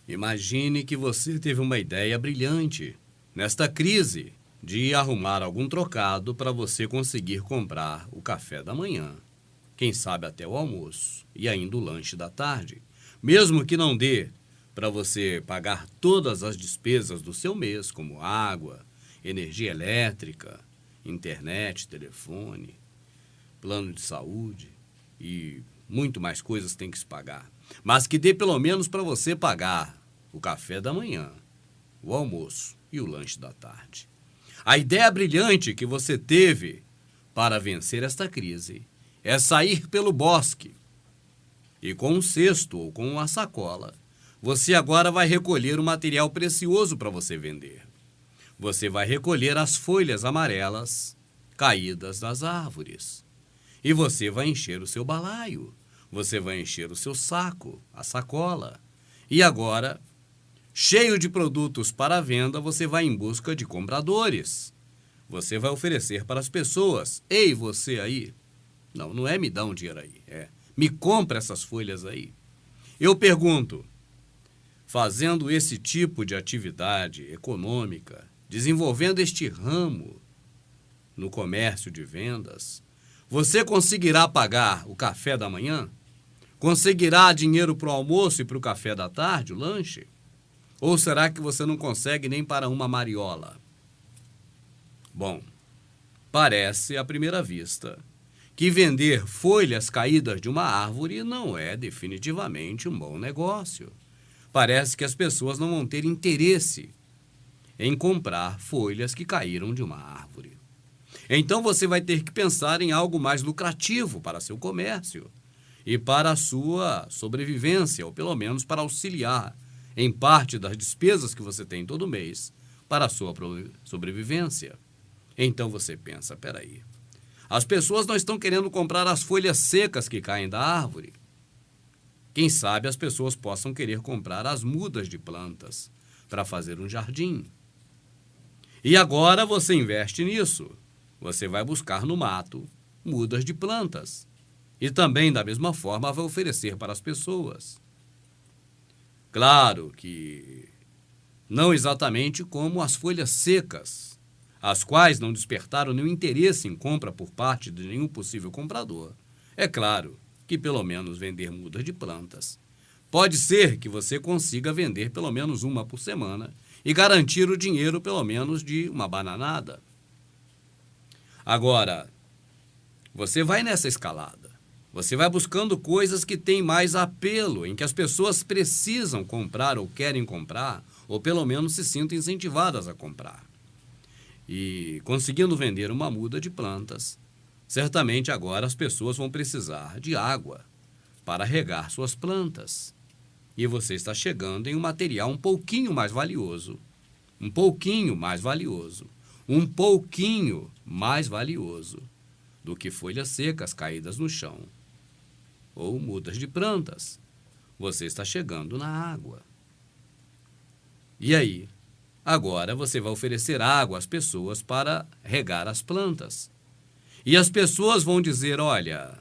Imagine que você teve uma ideia brilhante, nesta crise, de arrumar algum trocado para você conseguir comprar o café da manhã, quem sabe até o almoço e ainda o lanche da tarde, mesmo que não dê para você pagar todas as despesas do seu mês, como água, energia elétrica, internet, telefone, plano de saúde e muito mais coisas tem que se pagar. Mas que dê pelo menos para você pagar o café da manhã, o almoço e o lanche da tarde. A ideia brilhante que você teve para vencer esta crise é sair pelo bosque e com um cesto ou com uma sacola, você agora vai recolher o material precioso para você vender. Você vai recolher as folhas amarelas caídas das árvores. E você vai encher o seu balaio, você vai encher o seu saco, a sacola. E agora, cheio de produtos para venda, você vai em busca de compradores. Você vai oferecer para as pessoas: ei, você aí, não é me dá um dinheiro aí, me compra essas folhas aí. Eu pergunto, fazendo esse tipo de atividade econômica, desenvolvendo este ramo no comércio de vendas, você conseguirá pagar o café da manhã? Conseguirá dinheiro para o almoço e para o café da tarde, o lanche? Ou será que você não consegue nem para uma mariola? Bom, parece à primeira vista que vender folhas caídas de uma árvore não é definitivamente um bom negócio. Parece que as pessoas não vão ter interesse em comprar folhas que caíram de uma árvore. Então você vai ter que pensar em algo mais lucrativo para seu comércio e para a sua sobrevivência, ou pelo menos para auxiliar em parte das despesas que você tem todo mês para a sua sobrevivência. Então você pensa, peraí, as pessoas não estão querendo comprar as folhas secas que caem da árvore. Quem sabe as pessoas possam querer comprar as mudas de plantas para fazer um jardim. E agora você investe nisso. Você vai buscar no mato mudas de plantas. E também, da mesma forma, vai oferecer para as pessoas. Claro que não exatamente como as folhas secas, as quais não despertaram nenhum interesse em compra por parte de nenhum possível comprador. É claro que pelo menos vender mudas de plantas. Pode ser que você consiga vender pelo menos uma por semana e garantir o dinheiro pelo menos de uma bananada. Agora, você vai nessa escalada. Você vai buscando coisas que têm mais apelo, em que as pessoas precisam comprar ou querem comprar, ou pelo menos se sintam incentivadas a comprar. E conseguindo vender uma muda de plantas, certamente agora as pessoas vão precisar de água para regar suas plantas. E você está chegando em um material um pouquinho mais valioso, um pouquinho mais valioso do que folhas secas caídas no chão ou mudas de plantas. Você está chegando na água. E aí? Agora você vai oferecer água às pessoas para regar as plantas. E as pessoas vão dizer, olha,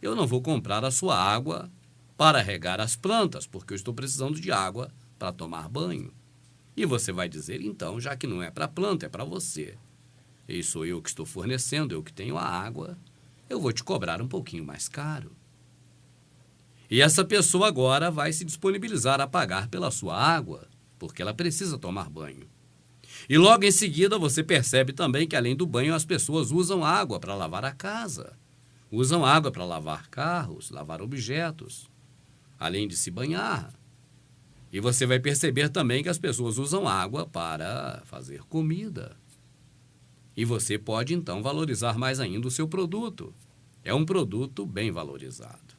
eu não vou comprar a sua água para regar as plantas, porque eu estou precisando de água para tomar banho. E você vai dizer, então, já que não é para a planta, é para você. E sou eu que estou fornecendo, eu que tenho a água, eu vou te cobrar um pouquinho mais caro. E essa pessoa agora vai se disponibilizar a pagar pela sua água, porque ela precisa tomar banho. E logo em seguida você percebe também que além do banho as pessoas usam água para lavar a casa, usam água para lavar carros, lavar objetos, além de se banhar. E você vai perceber também que as pessoas usam água para fazer comida. E você pode então valorizar mais ainda o seu produto. É um produto bem valorizado.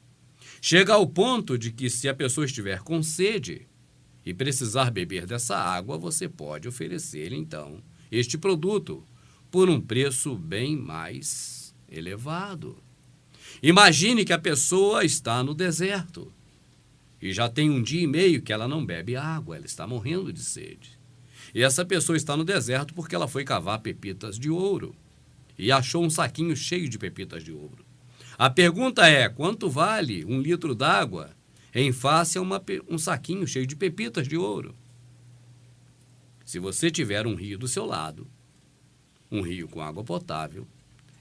Chega ao ponto de que se a pessoa estiver com sede e precisar beber dessa água, você pode oferecer, então, este produto por um preço bem mais elevado. Imagine que a pessoa está no deserto e já tem 1 dia e meio que ela não bebe água, ela está morrendo de sede. E essa pessoa está no deserto porque ela foi cavar pepitas de ouro e achou um saquinho cheio de pepitas de ouro. A pergunta é, quanto vale 1 litro d'água em face a um saquinho cheio de pepitas de ouro. Se você tiver um rio do seu lado, um rio com água potável,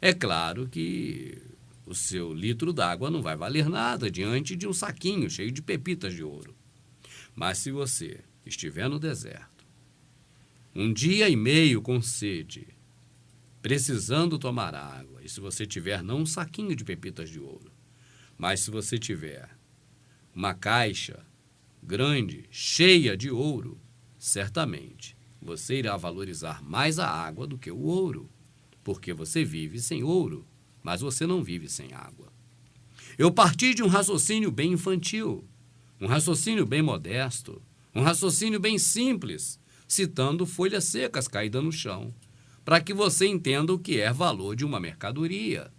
é claro que o seu litro d'água não vai valer nada diante de um saquinho cheio de pepitas de ouro. Mas se você estiver no deserto, um dia e meio com sede, precisando tomar água, e se você tiver não um saquinho de pepitas de ouro, mas se você tiver uma caixa grande, cheia de ouro, certamente você irá valorizar mais a água do que o ouro, porque você vive sem ouro, mas você não vive sem água. Eu parti de um raciocínio bem infantil, um raciocínio bem modesto, um raciocínio bem simples, citando folhas secas caídas no chão, para que você entenda o que é valor de uma mercadoria.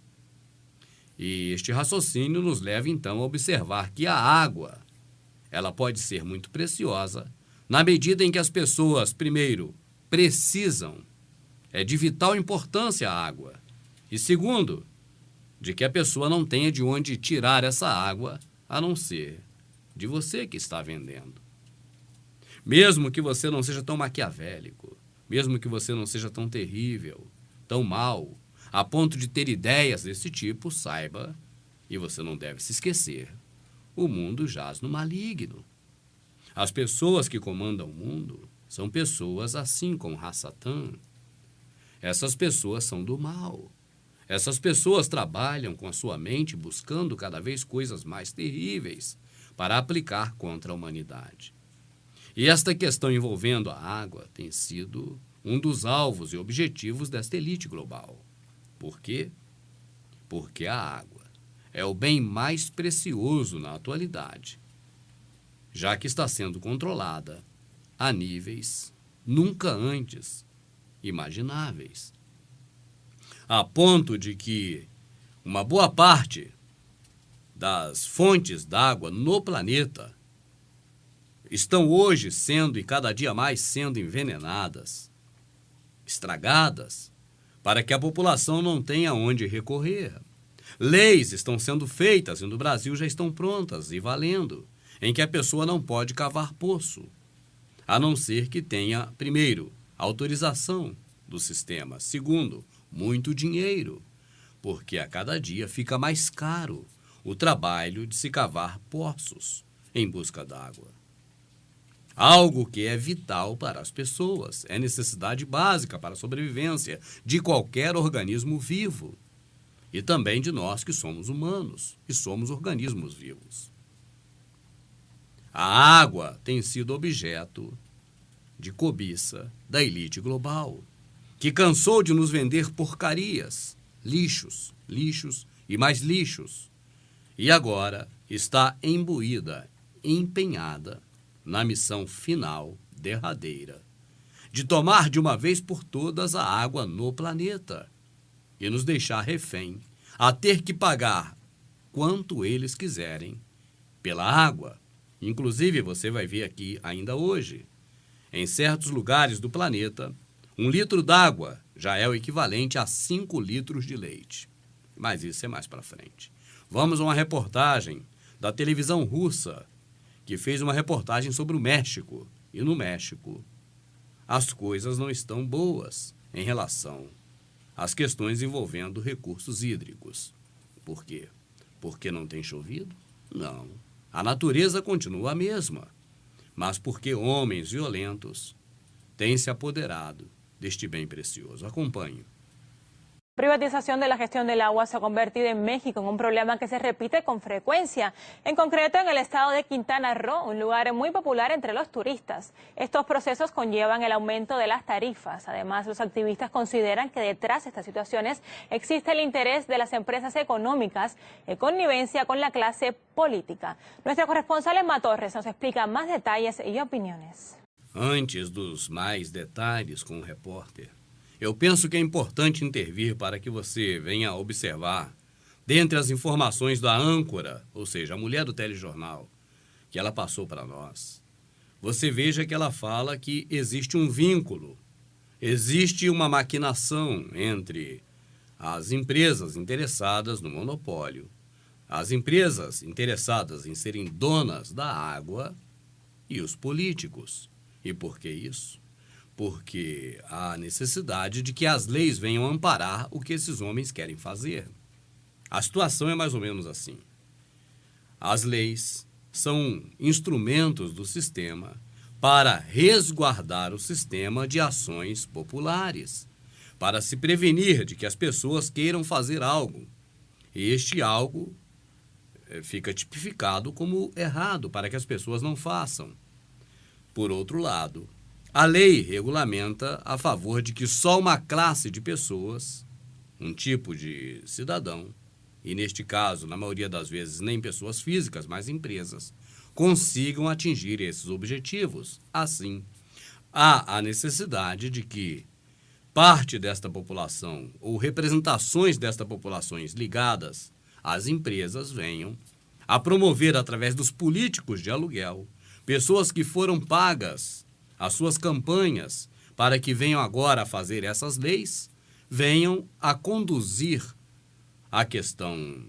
E este raciocínio nos leva, então, a observar que a água, ela pode ser muito preciosa, na medida em que as pessoas, primeiro, precisam, é de vital importância a água, e segundo, de que a pessoa não tenha de onde tirar essa água, a não ser de você que está vendendo. Mesmo que você não seja tão maquiavélico, mesmo que você não seja tão terrível, tão mau, a ponto de ter ideias desse tipo, saiba, e você não deve se esquecer, o mundo jaz no maligno. As pessoas que comandam o mundo são pessoas assim como Hassatã. Essas pessoas são do mal. Essas pessoas trabalham com a sua mente buscando cada vez coisas mais terríveis para aplicar contra a humanidade. E esta questão envolvendo a água tem sido um dos alvos e objetivos desta elite global. Por quê? Porque a água é o bem mais precioso na atualidade, já que está sendo controlada a níveis nunca antes imagináveis, a ponto de que uma boa parte das fontes d'água no planeta estão hoje sendo e cada dia mais sendo envenenadas, estragadas, para que a população não tenha onde recorrer. Leis estão sendo feitas e no Brasil já estão prontas e valendo, em que a pessoa não pode cavar poço, a não ser que tenha, primeiro, autorização do sistema, segundo, muito dinheiro, porque a cada dia fica mais caro o trabalho de se cavar poços em busca d'água. Algo que é vital para as pessoas, é necessidade básica para a sobrevivência de qualquer organismo vivo e também de nós que somos humanos e somos organismos vivos. A água tem sido objeto de cobiça da elite global, que cansou de nos vender porcarias, lixos, lixos e mais lixos, e agora está imbuída, empenhada na missão final, derradeira, de tomar de uma vez por todas a água no planeta e nos deixar refém, a ter que pagar quanto eles quiserem pela água. Inclusive, você vai ver aqui ainda hoje, em certos lugares do planeta, 1 litro d'água já é o equivalente a 5 litros de leite. Mas isso é mais para frente. Vamos a uma reportagem da televisão russa, que fez uma reportagem sobre o México. E no México, as coisas não estão boas em relação às questões envolvendo recursos hídricos. Por quê? Porque não tem chovido? Não. A natureza continua a mesma, mas porque homens violentos têm se apoderado deste bem precioso. Acompanhe. Privatización de la gestión del agua se ha convertido en México en un problema que se repite con frecuencia, en concreto en el estado de Quintana Roo, un lugar muy popular entre los turistas. Estos procesos conllevan el aumento de las tarifas. Además, los activistas consideran que detrás de estas situaciones existe el interés de las empresas económicas en connivencia con la clase política. Nuestra corresponsal Emma Torres nos explica más detalles y opiniones. Antes dos mais detalhes com o repórter, eu penso que é importante intervir para que você venha observar, dentre as informações da âncora, ou seja, a mulher do telejornal, que ela passou para nós, você veja que ela fala que existe um vínculo, existe uma maquinação entre as empresas interessadas no monopólio as empresas interessadas em serem donas da água e os políticos. E por que isso? Porque há necessidade de que as leis venham amparar o que esses homens querem fazer. A situação é mais ou menos assim. As leis são instrumentos do sistema para resguardar o sistema de ações populares, para se prevenir de que as pessoas queiram fazer algo. E este algo fica tipificado como errado, para que as pessoas não façam. Por outro lado, a lei regulamenta a favor de que só uma classe de pessoas, um tipo de cidadão, e neste caso, na maioria das vezes, nem pessoas físicas, mas empresas, consigam atingir esses objetivos. Assim, há a necessidade de que parte desta população ou representações desta populações ligadas às empresas venham a promover, através dos políticos de aluguel, pessoas que foram pagas as suas campanhas para que venham agora a fazer essas leis, venham a conduzir a questão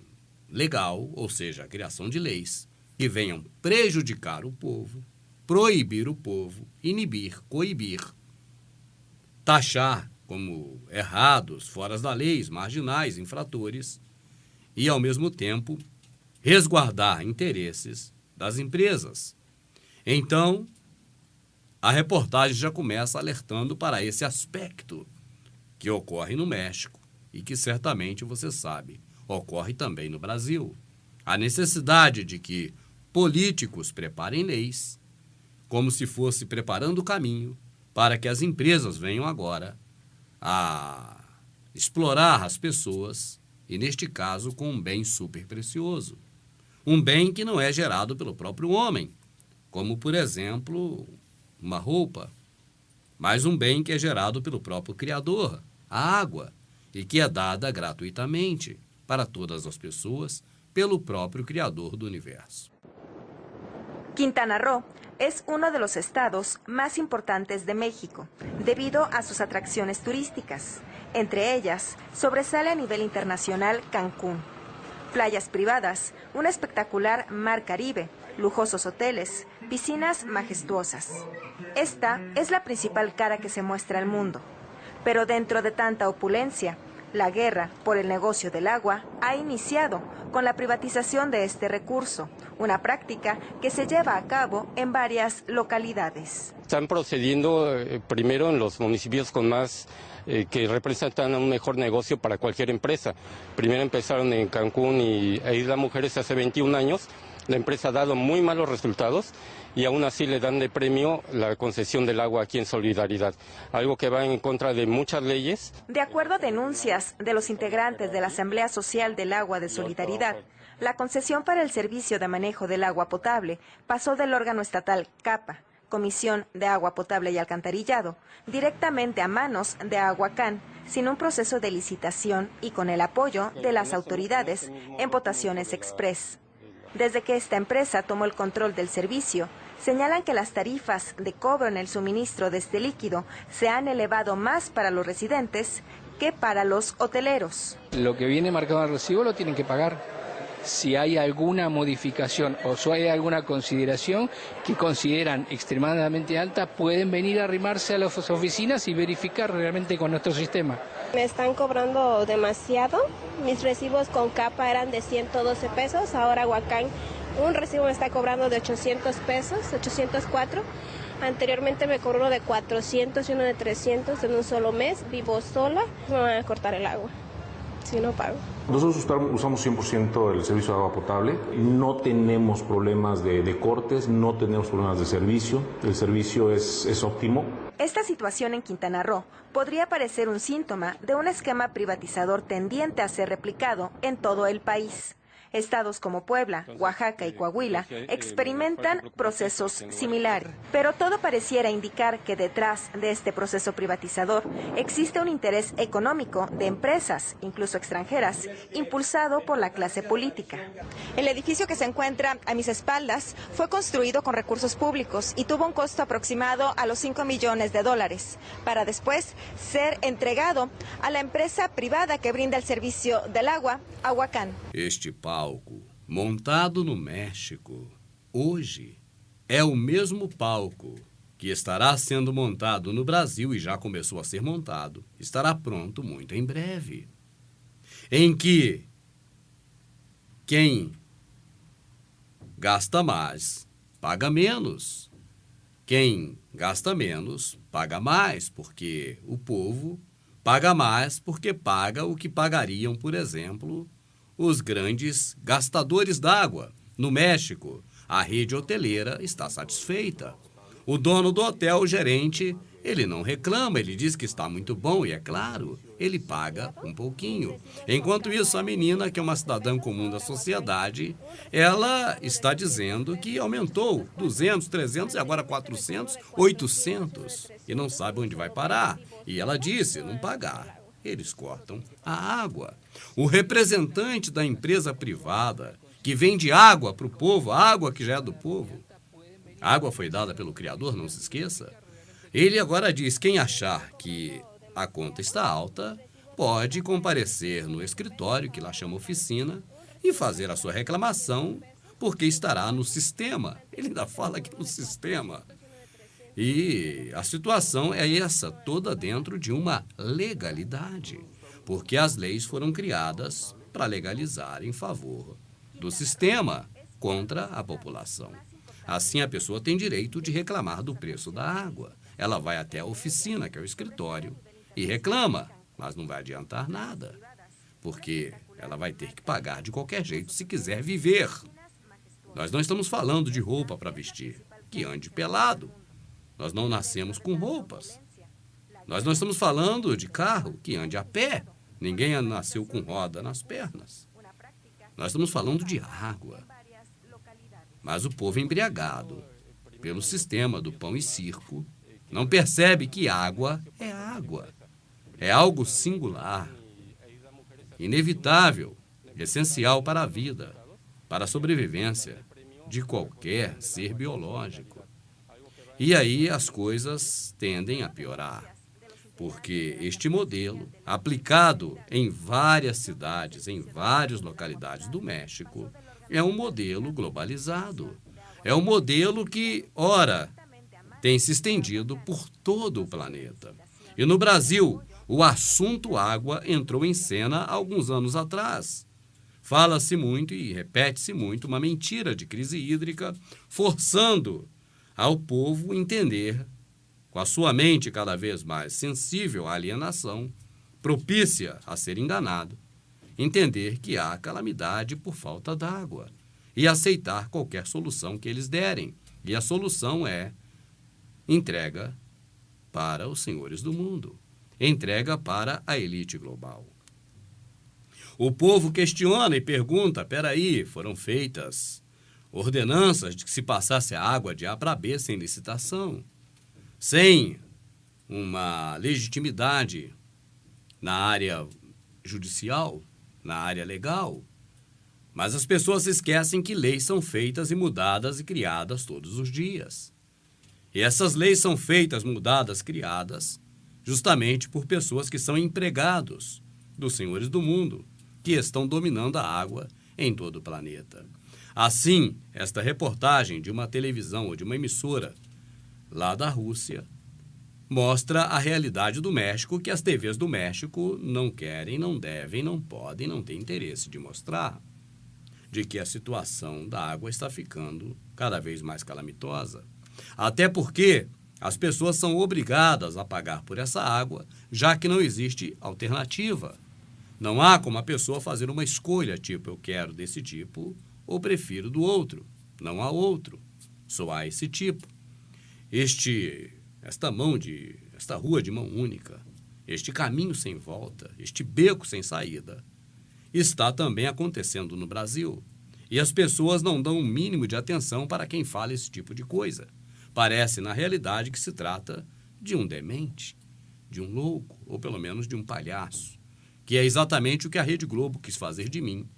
legal, ou seja, a criação de leis, que venham prejudicar o povo, proibir o povo, inibir, coibir, taxar como errados, fora da lei, marginais, infratores, e, ao mesmo tempo, resguardar interesses das empresas. Então, a reportagem já começa alertando para esse aspecto que ocorre no México e que certamente você sabe, ocorre também no Brasil. A necessidade de que políticos preparem leis, como se fosse preparando o caminho para que as empresas venham agora a explorar as pessoas, e neste caso com um bem super precioso. Um bem que não é gerado pelo próprio homem, como, por exemplo, uma roupa, mas um bem que é gerado pelo próprio Criador, a água, e que é dada gratuitamente para todas as pessoas pelo próprio Criador do universo. Quintana Roo es uno de los estados más importantes de México, debido a sus atracciones turísticas. Entre ellas, sobresale a nivel internacional Cancún. Playas privadas, un espectacular mar Caribe, lujosos hoteles, piscinas majestuosas. Esta es la principal cara que se muestra al mundo. Pero dentro de tanta opulencia, la guerra por el negocio del agua ha iniciado con la privatización de este recurso, una práctica que se lleva a cabo en varias localidades. Están procediendo primero en los municipios con más que representan un mejor negocio para cualquier empresa. Primero empezaron en Cancún e Isla Mujeres hace 21 años. La empresa ha dado muy malos resultados y aún así le dan de premio la concesión del agua aquí en Solidaridad, algo que va en contra de muchas leyes. De acuerdo a denuncias de los integrantes de la Asamblea Social del Agua de Solidaridad, la concesión para el servicio de manejo del agua potable pasó del órgano estatal CAPA, Comisión de Agua Potable y Alcantarillado, directamente a manos de Aguacán, sin un proceso de licitación y con el apoyo de las autoridades en votaciones express. Desde que esta empresa tomó el control del servicio, señalan que las tarifas de cobro en el suministro de este líquido se han elevado más para los residentes que para los hoteleros. Lo que viene marcado en el recibo lo tienen que pagar. Si hay alguna modificación o si hay alguna consideración que consideran extremadamente alta, pueden venir a arrimarse a las oficinas y verificar realmente con nuestro sistema. Me están cobrando demasiado. Mis recibos con CAPA eran de 112 pesos, ahora Aguacán un recibo me está cobrando de 800 pesos, 804. Anteriormente me cobró uno de 400 y uno de 300 en un solo mes. Vivo sola, me van a cortar el agua si no pago. Nosotros usamos 100% el servicio de agua potable, no tenemos problemas de cortes, no tenemos problemas de servicio, el servicio es óptimo. Esta situación en Quintana Roo podría parecer un síntoma de un esquema privatizador tendiente a ser replicado en todo el país. Estados como Puebla, Oaxaca y Coahuila experimentan procesos similares, pero todo pareciera indicar que detrás de este proceso privatizador existe un interés económico de empresas, incluso extranjeras, impulsado por la clase política. El edificio que se encuentra a mis espaldas fue construido con recursos públicos y tuvo un costo aproximado a los $5 millones, para después ser entregado a la empresa privada que brinda el servicio del agua, Aguacán. Este palco montado no México, hoje é o mesmo palco que estará sendo montado no Brasil e já começou a ser montado, estará pronto muito em breve, em que quem gasta mais paga menos, quem gasta menos paga mais, porque o povo paga mais porque paga o que pagariam, por exemplo, os grandes gastadores d'água. No México, a rede hoteleira está satisfeita. O dono do hotel, o gerente, ele não reclama, ele diz que está muito bom e, é claro, ele paga um pouquinho. Enquanto isso, a menina, que é uma cidadã comum da sociedade, ela está dizendo que aumentou 200, 300 e agora 400, 800 e não sabe onde vai parar. E ela disse, não pagar, eles cortam a água. O representante da empresa privada que vende água para o povo, a água que já é do povo, a água foi dada pelo Criador, não se esqueça. Ele agora diz, quem achar que a conta está alta, pode comparecer no escritório, que lá chama oficina, e fazer a sua reclamação, porque estará no sistema. Ele ainda fala que no sistema. E a situação é essa, toda dentro de uma legalidade, porque as leis foram criadas para legalizar em favor do sistema contra a população. Assim, a pessoa tem direito de reclamar do preço da água. Ela vai até a oficina, que é o escritório, e reclama, mas não vai adiantar nada, porque ela vai ter que pagar de qualquer jeito se quiser viver. Nós não estamos falando de roupa para vestir, que ande pelado. Nós não nascemos com roupas. Nós não estamos falando de carro, que ande a pé. Ninguém nasceu com roda nas pernas. Nós estamos falando de água. Mas o povo embriagado pelo sistema do pão e circo não percebe que água é água. É algo singular, inevitável, essencial para a vida, para a sobrevivência de qualquer ser biológico. E aí as coisas tendem a piorar, porque este modelo, aplicado em várias cidades, em várias localidades do México, é um modelo globalizado. É um modelo que, ora, tem se estendido por todo o planeta. E no Brasil, o assunto água entrou em cena há alguns anos atrás. Fala-se muito e repete-se muito uma mentira de crise hídrica, forçando ao povo entender, com a sua mente cada vez mais sensível à alienação, propícia a ser enganado, entender que há calamidade por falta d'água e aceitar qualquer solução que eles derem. E a solução é entrega para os senhores do mundo, entrega para a elite global. O povo questiona e pergunta, peraí, foram feitas ordenanças de que se passasse a água de A para B sem licitação, sem uma legitimidade na área judicial, na área legal. Mas as pessoas esquecem que leis são feitas e mudadas e criadas todos os dias. E essas leis são feitas, mudadas, criadas, justamente por pessoas que são empregados dos senhores do mundo, que estão dominando a água em todo o planeta. Assim, esta reportagem de uma televisão ou de uma emissora lá da Rússia mostra a realidade do México, que as TVs do México não querem, não devem, não podem, não têm interesse de mostrar, de que a situação da água está ficando cada vez mais calamitosa. Até porque as pessoas são obrigadas a pagar por essa água, já que não existe alternativa. Não há como a pessoa fazer uma escolha, tipo, eu quero desse tipo ou prefiro do outro. Não há outro, só há esse tipo. Esta rua de mão única, este caminho sem volta, este beco sem saída, está também acontecendo no Brasil. E as pessoas não dão o mínimo de atenção para quem fala esse tipo de coisa. Parece, na realidade, que se trata de um demente, de um louco, ou pelo menos de um palhaço, que é exatamente o que a Rede Globo quis fazer de mim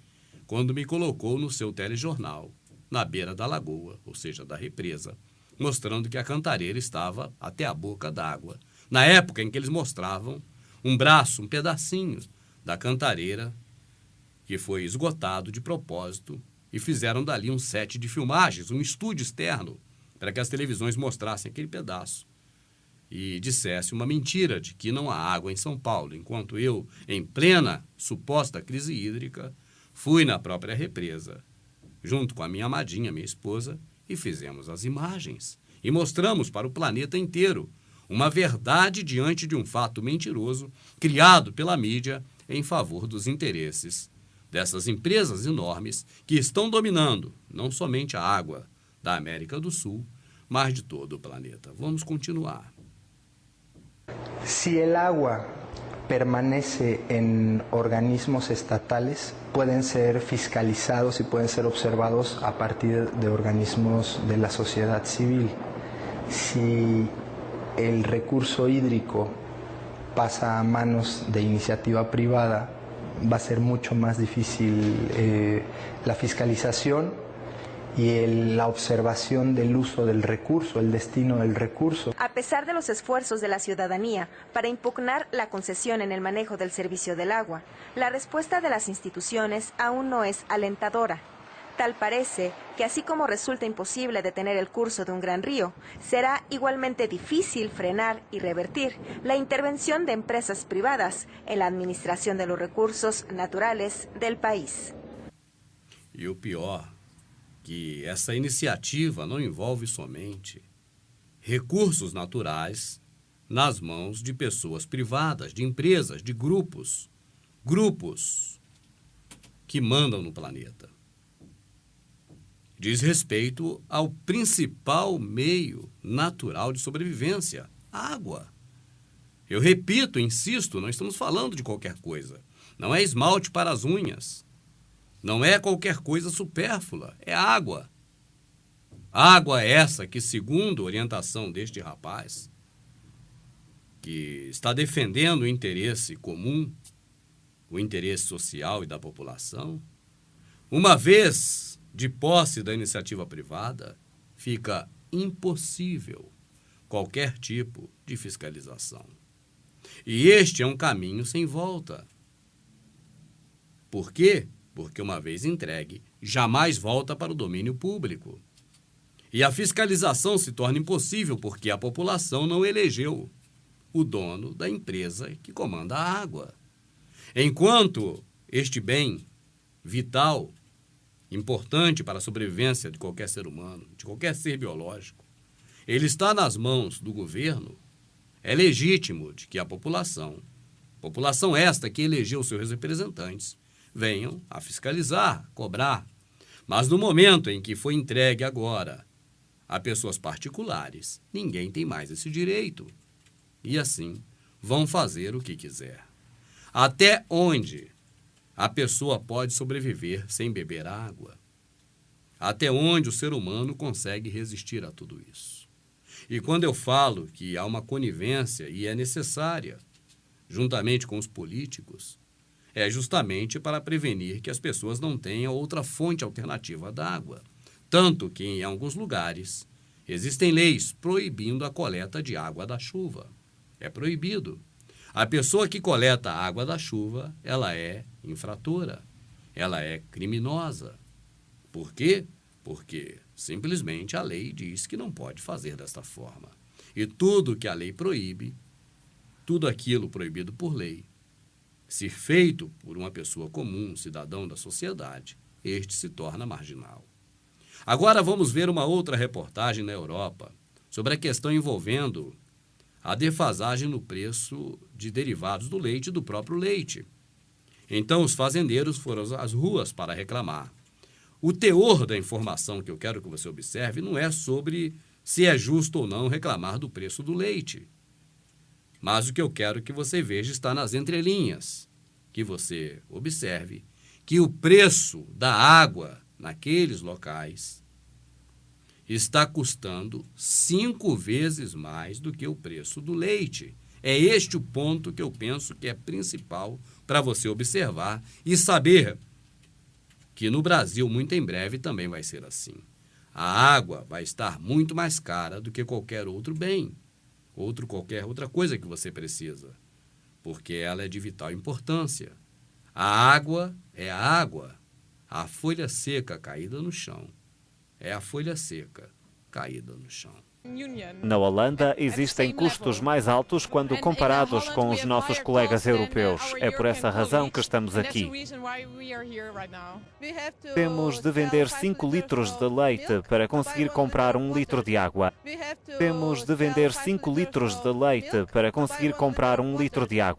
quando me colocou no seu telejornal, na beira da lagoa, ou seja, da represa, mostrando que a cantareira estava até a boca d'água. Na época em que eles mostravam um braço, um pedacinho da cantareira, que foi esgotado de propósito e fizeram dali um set de filmagens, um estúdio externo, para que as televisões mostrassem aquele pedaço. E dissesse uma mentira de que não há água em São Paulo, enquanto eu, em plena suposta crise hídrica, fui na própria represa, junto com a minha amadinha, minha esposa, e fizemos as imagens. E mostramos para o planeta inteiro uma verdade diante de um fato mentiroso criado pela mídia em favor dos interesses dessas empresas enormes que estão dominando não somente a água da América do Sul, mas de todo o planeta. Vamos continuar. Si el agua permanece en organismos estatales, pueden ser fiscalizados y pueden ser observados a partir de organismos de la sociedad civil. Si el recurso hídrico pasa a manos de iniciativa privada, va a ser mucho más difícil la fiscalización y la observación del uso del recurso, el destino del recurso. A pesar de los esfuerzos de la ciudadanía para impugnar la concesión en el manejo del servicio del agua, la respuesta de las instituciones aún no es alentadora. Tal parece que así como resulta imposible detener el curso de un gran río, será igualmente difícil frenar y revertir la intervención de empresas privadas en la administración de los recursos naturales del país. E o pior, que essa iniciativa não envolve somente recursos naturais nas mãos de pessoas privadas, de empresas, de grupos que mandam no planeta. Diz respeito ao principal meio natural de sobrevivência, a água. Eu repito, insisto, não estamos falando de qualquer coisa. Não é esmalte para as unhas. Não é qualquer coisa supérflua, é água. Água essa que, segundo a orientação deste rapaz, que está defendendo o interesse comum, o interesse social e da população, uma vez de posse da iniciativa privada, fica impossível qualquer tipo de fiscalização. E este é um caminho sem volta. Por quê? Porque uma vez entregue, jamais volta para o domínio público. E a fiscalização se torna impossível porque a população não elegeu o dono da empresa que comanda a água. Enquanto este bem vital, importante para a sobrevivência de qualquer ser humano, de qualquer ser biológico, ele está nas mãos do governo, é legítimo de que a população esta que elegeu seus representantes, venham a fiscalizar, cobrar. Mas no momento em que foi entregue agora a pessoas particulares, ninguém tem mais esse direito. E assim, vão fazer o que quiser. Até onde a pessoa pode sobreviver sem beber água? Até onde o ser humano consegue resistir a tudo isso? E quando eu falo que há uma conivência e é necessária, juntamente com os políticos, é justamente para prevenir que as pessoas não tenham outra fonte alternativa da água. Tanto que, em alguns lugares, existem leis proibindo a coleta de água da chuva. É proibido. A pessoa que coleta a água da chuva, ela é infratora, ela é criminosa. Por quê? Porque simplesmente a lei diz que não pode fazer desta forma. E tudo que a lei proíbe, tudo aquilo proibido por lei, se feito por uma pessoa comum, cidadão da sociedade, este se torna marginal. Agora vamos ver uma outra reportagem na Europa sobre a questão envolvendo a defasagem no preço de derivados do leite e do próprio leite. Então os fazendeiros foram às ruas para reclamar. O teor da informação que eu quero que você observe não é sobre se é justo ou não reclamar do preço do leite. Mas o que eu quero que você veja está nas entrelinhas, que você observe que o preço da água naqueles locais está custando 5 vezes mais do que o preço do leite. É este o ponto que eu penso que é principal para você observar e saber que no Brasil, muito em breve, também vai ser assim. A água vai estar muito mais cara do que qualquer outro bem, qualquer outra coisa que você precisa, porque ela é de vital importância. A água é a água. a folha seca caída no chão. É a folha seca caída no chão. Na Holanda, existem custos mais altos quando comparados com os nossos colegas europeus. É por essa razão que estamos aqui. Temos de vender 5 litros de leite para conseguir comprar 1 litro de água. Temos de vender 5 litros de leite para conseguir comprar 1 litro de água.